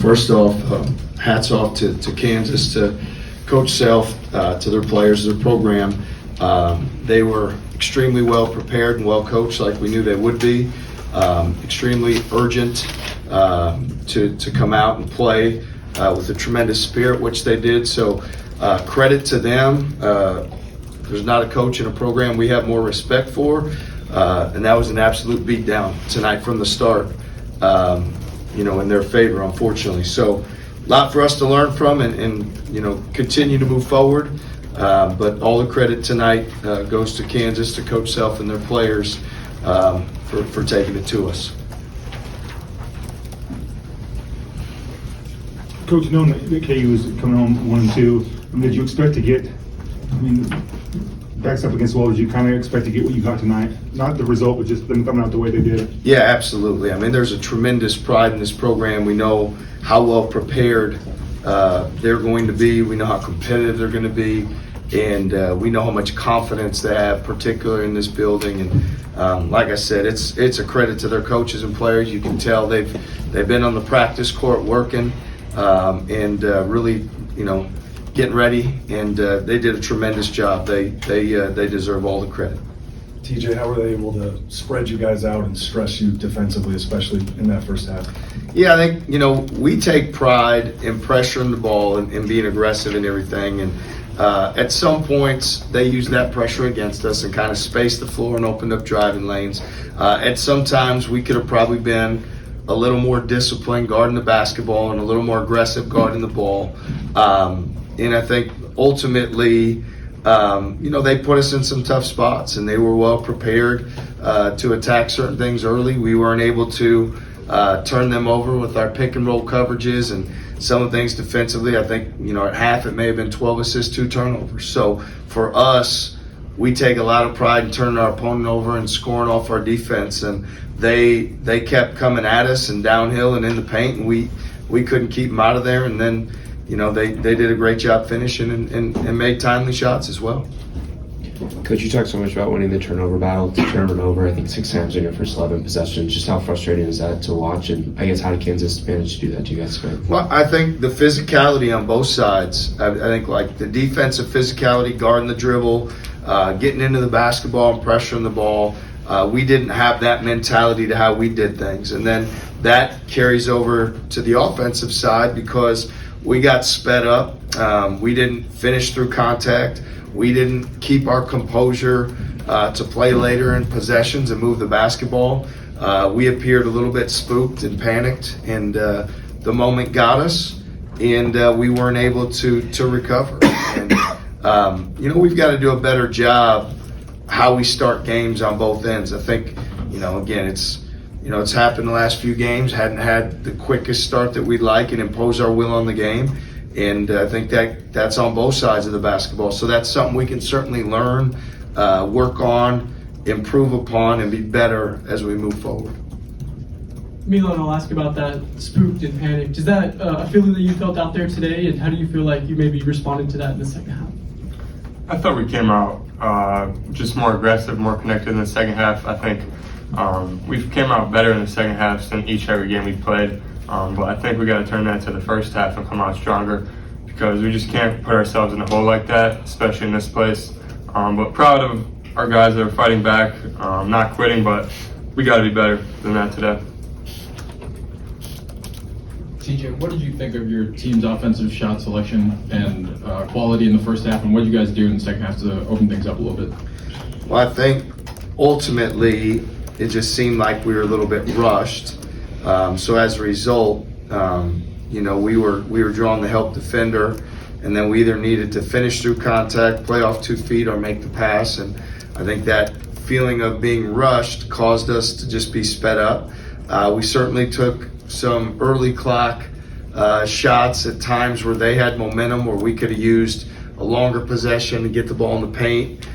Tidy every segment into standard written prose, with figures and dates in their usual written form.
First off, hats off to Kansas, to Coach Self, to their players, their program. They were extremely well prepared and well coached, like we knew they would be. Extremely urgent to come out and play with a tremendous spirit, which they did. So credit to them. There's not a coach in a program we have more respect for, and that was an absolute beatdown tonight from the start. In their favor, unfortunately. So a lot for us to learn from and continue to move forward. But all the credit tonight goes to Kansas, to Coach Self and their players for taking it to us. Coach, knowing that KU was coming home 1-2, did you expect to get, backs up against the wall, did you kind of expect to get what you got tonight? Not the result, but just them coming out the way they did. Yeah, absolutely. There's a tremendous pride in this program. We know how well prepared they're going to be. We know how competitive they're going to be. And we know how much confidence they have, particularly in this building. And like I said, it's a credit to their coaches and players. You can tell they've been on the practice court working and really, getting ready. And they did a tremendous job. They deserve all the credit. TJ, how were they able to spread you guys out and stress you defensively, especially in that first half? Yeah, I think, we take pride in pressuring the ball and being aggressive and everything. And at some points, they used that pressure against us and kind of spaced the floor and opened up driving lanes. At some times, we could have probably been a little more disciplined guarding the basketball and a little more aggressive guarding the ball. And I think ultimately, they put us in some tough spots, and they were well prepared to attack certain things early. We weren't able to turn them over with our pick and roll coverages and some of the things defensively. I think, at half it may have been 12 assists, 2 turnovers. So for us, we take a lot of pride in turning our opponent over and scoring off our defense. And they kept coming at us and downhill and in the paint, and we couldn't keep them out of there. And then, they did a great job finishing and made timely shots as well. Coach, you talked so much about winning the turnover battle, to turn it over, I think 6 times in your first 11 possessions. Just how frustrating is that to watch? And I guess how did Kansas manage to do that to you guys tonight? Well, I think the physicality on both sides, I think like the defensive physicality, guarding the dribble, getting into the basketball and pressuring the ball, we didn't have that mentality to how we did things. And then that carries over to the offensive side because we got sped up. We didn't finish through contact. We didn't keep our composure to play later in possessions and move the basketball. We appeared a little bit spooked and panicked, and the moment got us, and we weren't able to recover. And, we've got to do a better job how we start games on both ends. I think, again, it's happened the last few games, hadn't had the quickest start that we'd like and impose our will on the game. And I think that's on both sides of the basketball. So that's something we can certainly learn, work on, improve upon, and be better as we move forward. Milan, I'll ask about that spooked and panicked. Is that a feeling that you felt out there today? And how do you feel like you maybe responded to that in the second half? I thought we came out just more aggressive, more connected in the second half. I think we came out better in the second half than every game we played. But I think we got to turn that to the first half and come out stronger because we just can't put ourselves in a hole like that, especially in this place. But proud of our guys that are fighting back, not quitting, but we got to be better than that today. TJ, what did you think of your team's offensive shot selection and quality in the first half, and what did you guys do in the second half to open things up a little bit? Well, I think ultimately it just seemed like we were a little bit rushed. So as a result, we were drawing the help defender, and then we either needed to finish through contact, play off 2 feet, or make the pass. And I think that feeling of being rushed caused us to just be sped up. We certainly took some early clock shots at times where they had momentum, where we could have used a longer possession to get the ball in the paint,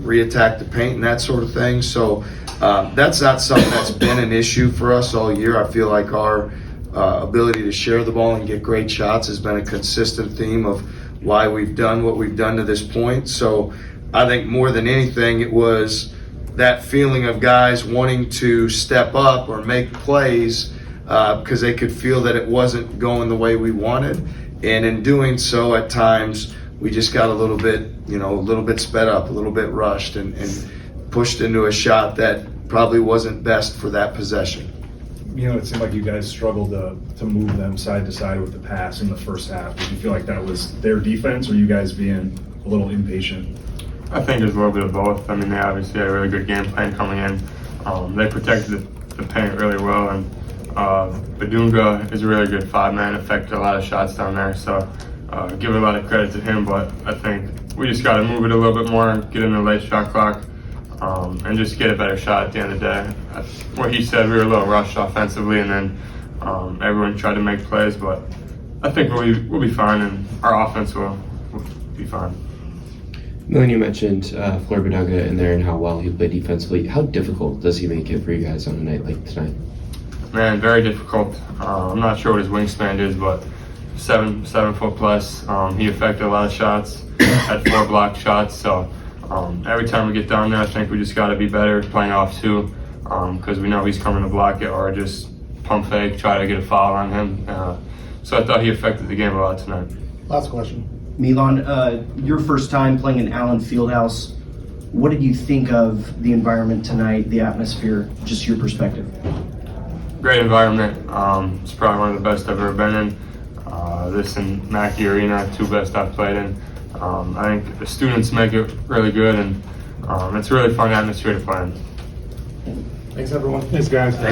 re-attack the paint and that sort of thing. So that's not something that's been an issue for us all year. I feel like our ability to share the ball and get great shots has been a consistent theme of why we've done what we've done to this point. So I think more than anything, it was that feeling of guys wanting to step up or make plays because they could feel that it wasn't going the way we wanted. And in doing so, at times, we just got a little bit sped up, a little bit rushed, and pushed into a shot that probably wasn't best for that possession. It seemed like you guys struggled to move them side to side with the pass in the first half. Did you feel like that was their defense, or you guys being a little impatient? I think there's a little bit of both. I mean, they obviously had a really good game plan coming in. They protected the paint really well, and Badunga is a really good 5-man, affected a lot of shots down there. So give a lot of credit to him, but I think we just got to move it a little bit more, get in the late shot clock, and just get a better shot at the end of the day. What he said, we were a little rushed offensively, and then everyone tried to make plays, but I think we'll be fine, and our offense will be fine. Milan, you mentioned Fleur Badunga in there and how well he played defensively. How difficult does he make it for you guys on a night like tonight? Man, very difficult. I'm not sure what his wingspan is, but 7 foot plus. He affected a lot of shots, had 4 blocked shots. So every time we get down there, I think we just got to be better playing off too, because we know he's coming to block it or just pump fake, try to get a foul on him. So I thought he affected the game a lot tonight. Last question. Milan, your first time playing in Allen Fieldhouse. What did you think of the environment tonight, the atmosphere, just your perspective? Great environment. It's probably one of the best I've ever been in. This and Mackey Arena, 2 best I've played in. I think the students make it really good, and it's a really fun atmosphere to play in. Thanks, everyone. Thanks, guys.